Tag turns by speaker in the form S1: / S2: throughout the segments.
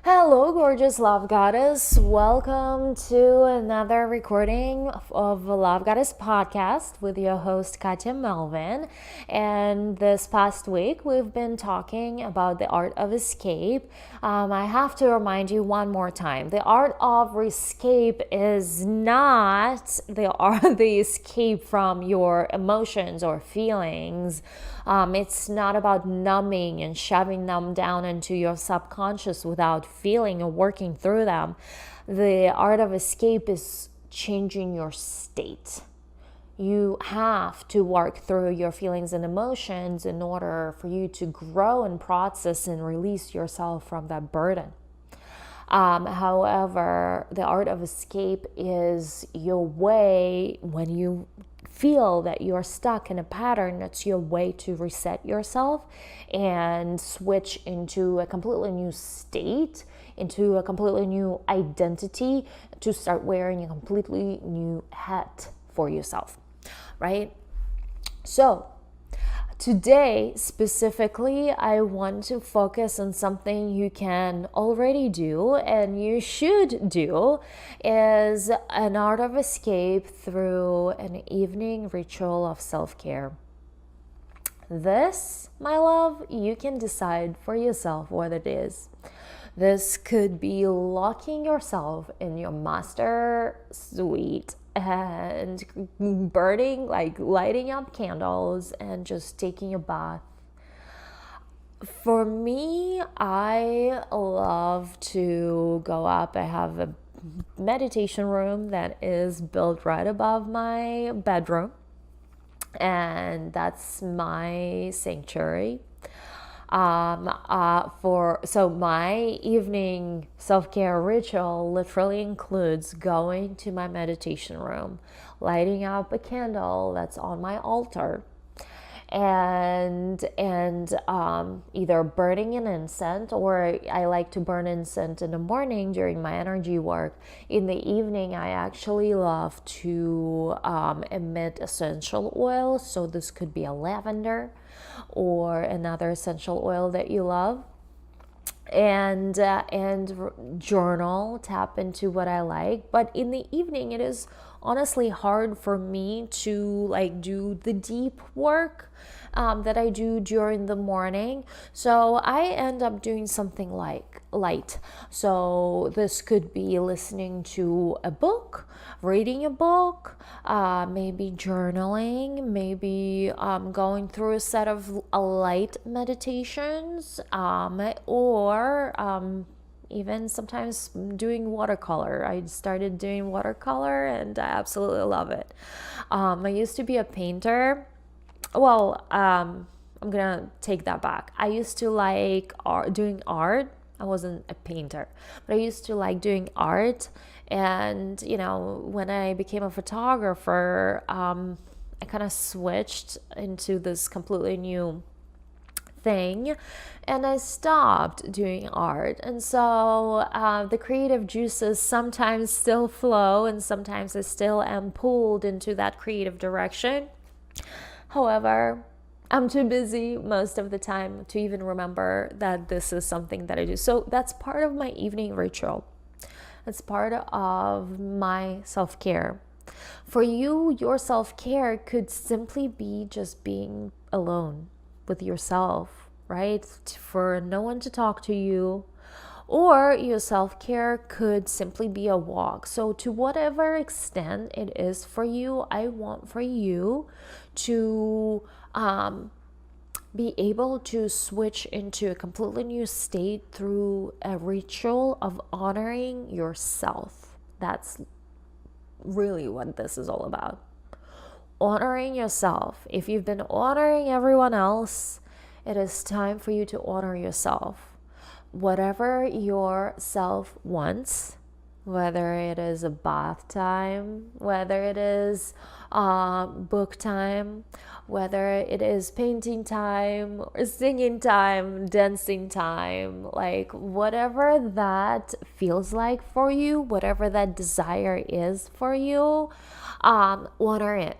S1: Hello, gorgeous love goddess. Welcome to another recording of the Love Goddess podcast with your host, Katya Melvin. And this past week, we've been talking about the art of escape. I have to remind you one more time, the art of escape is not the escape from your emotions or feelings. It's not about numbing and shoving them down into your subconscious without feeling or working through them. The art of escape is changing your state. You have to work through your feelings and emotions in order for you to grow and process and release yourself from that burden. However, the art of escape is your way when you feel that you're stuck in a pattern. It's your way to reset yourself and switch into a completely new state, into a completely new identity, to start wearing a completely new hat for yourself, right? So today, specifically, I want to focus on something you can already do and you should do, is an art of escape through an evening ritual of self-care. This, my love, you can decide for yourself what it is. This could be locking yourself in your master suite and lighting up candles and just taking a bath. For me, I love to go up. I have a meditation room that is built right above my bedroom, and that's my sanctuary. So my evening self-care ritual literally includes going to my meditation room, lighting up a candle that's on my altar, and either burning an incense, or I like to burn incense in the morning during my energy work. In the evening, I actually love to emit essential oil. So this could be a lavender or another essential oil that you love, and journal, tap into what I like. But in the evening, it is honestly hard for me to do the deep work that I do during the morning. So I end up doing something like light. So this could be listening to a book, reading a book, maybe journaling, maybe going through a set of light meditations, or even sometimes doing watercolor. I started doing watercolor and I absolutely love it. I used to be a painter. Well, I'm gonna take that back. I used to like doing art. I wasn't a painter, but I used to like doing art. And, when I became a photographer, I kind of switched into this completely new thing, and I stopped doing art. And so the creative juices sometimes still flow, and sometimes I still am pulled into that creative direction. However, I'm too busy most of the time to even remember that this is something that I do. So that's part of my evening ritual. It's part of my self-care. For you, your self-care could simply be just being alone with yourself, right? For no one to talk to you. Or your self-care could simply be a walk. So to whatever extent it is for you, I want for you to be able to switch into a completely new state through a ritual of honoring yourself. That's really what this is all about. Honoring yourself. If you've been honoring everyone else, it is time for you to honor yourself. Whatever your self wants, whether it is a bath time, whether it is book time, whether it is painting time, or singing time, dancing time, whatever that feels like for you, whatever that desire is for you, honor it.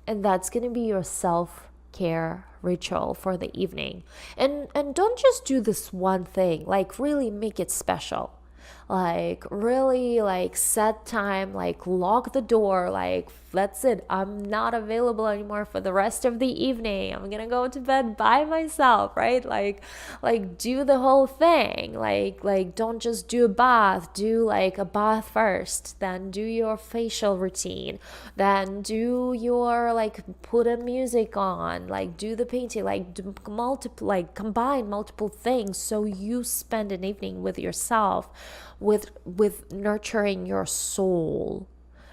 S1: And that's going to be your self self-care ritual for the evening. And don't just do this one thing, like really make it special. Like really like set time, like lock the door, like that's it, I'm not available anymore for the rest of the evening, I'm gonna go to bed by myself, right? Like do the whole thing, like don't just do a bath, do like a bath first, then do your facial routine, then do your like put a music on, like do the painting, like do multiple, like combine multiple things, so you spend an evening with yourself, with nurturing your soul,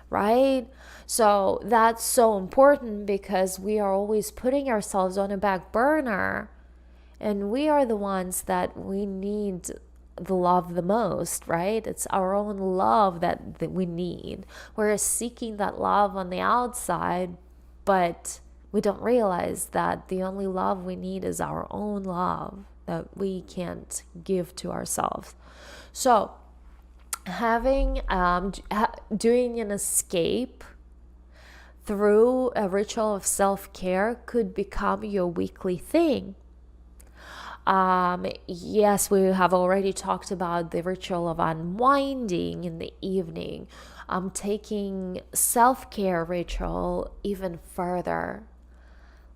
S1: right? So that's so important, because we are always putting ourselves on a back burner, and we are the ones that we need the love the most, right? It's our own love that we need. We're seeking that love on the outside, but we don't realize that the only love we need is our own love that we can't give to ourselves. So having doing an escape through a ritual of self-care could become your weekly thing. Yes, we have already talked about the ritual of unwinding in the evening. I'm taking self-care ritual even further.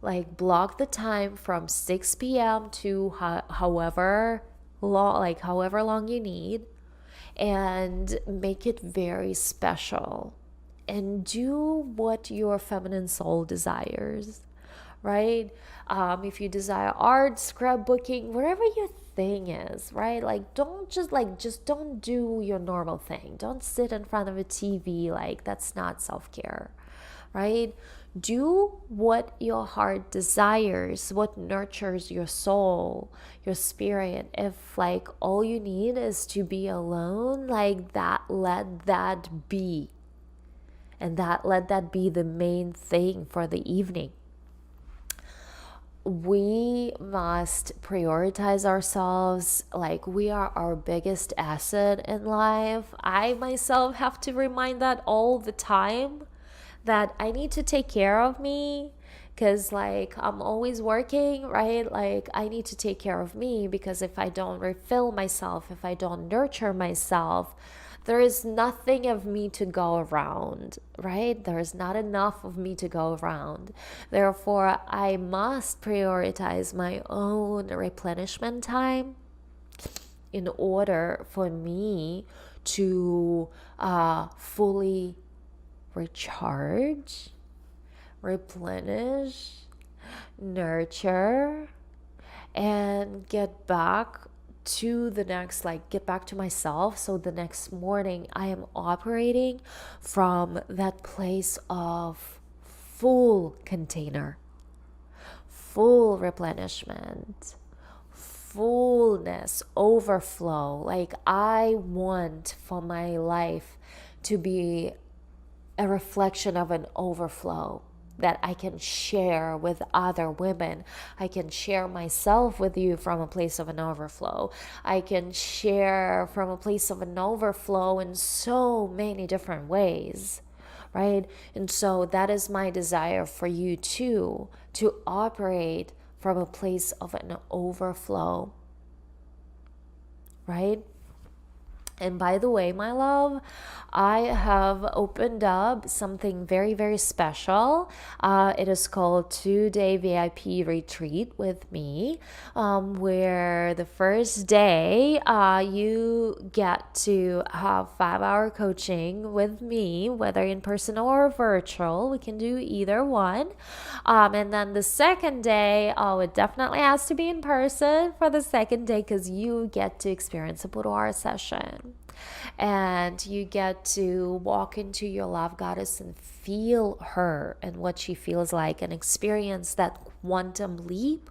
S1: Like block the time from 6 p.m. to however long you need, and make it very special, and do what your feminine soul desires, right? If you desire art, scrapbooking, whatever your thing is, right? Like don't just don't do your normal thing, don't sit in front of a TV, like that's not self-care, right? Do what your heart desires, what nurtures your soul, your spirit. If like all you need is to be alone, like that, let that be. And let that be the main thing for the evening. We must prioritize ourselves, like we are our biggest asset in life. I myself have to remind that all the time, that I need to take care of me, because like I'm always working, right? Like I need to take care of me, because if I don't refill myself, if I don't nurture myself, there is nothing of me to go around, right? There is not enough of me to go around. Therefore, I must prioritize my own replenishment time in order for me to fully recharge, replenish, nurture, and get back to the next, like get back to myself, so the next morning I am operating from that place of full container, full replenishment, fullness, overflow. Like I want for my life to be a reflection of an overflow that I can share with other women. I can share myself with you from a place of an overflow. I can share from a place of an overflow in so many different ways, right? And so that is my desire for you too, to operate from a place of an overflow, right? And by the way, my love, I have opened up something very, very special. It is called 2-day VIP retreat with me, where the first day you get to have 5-hour coaching with me, whether in person or virtual. We can do either one. And then the second day, it definitely has to be in person for the second day, because you get to experience a boudoir session. And you get to walk into your love goddess and feel her and what she feels like, and experience that quantum leap.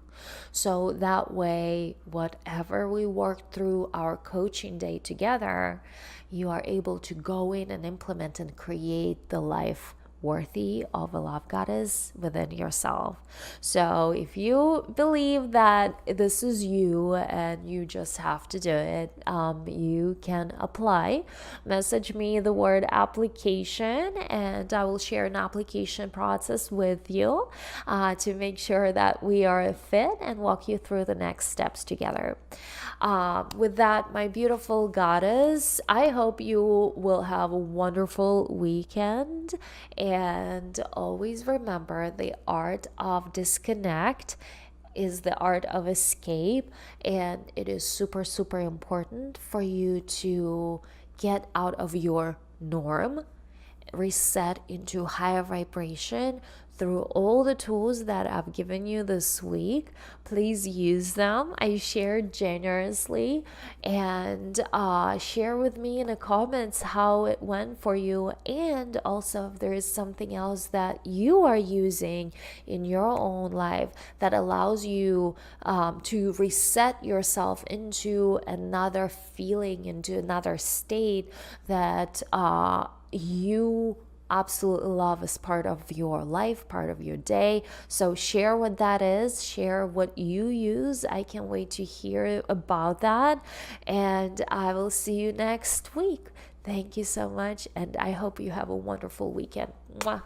S1: So that way, whatever we work through our coaching day together, you are able to go in and implement and create the life worthy of a love goddess within yourself. So if you believe that this is you and you just have to do it, you can apply. Message me the word application, and I will share an application process with you to make sure that we are a fit and walk you through the next steps together. With that, my beautiful goddess, I hope you will have a wonderful weekend, and always remember the art of disconnect is the art of escape, and it is super, super important for you to get out of your norm, reset into higher vibration through all the tools that I've given you this week. Please use them. I shared generously, and share with me in the comments how it went for you, and also if there is something else that you are using in your own life that allows you to reset yourself into another feeling, into another state that you absolutely love as part of your life, part of your day. So share what that is, share what you use. I can't wait to hear about that, and I will see you next week. Thank you so much, and I hope you have a wonderful weekend. Mwah.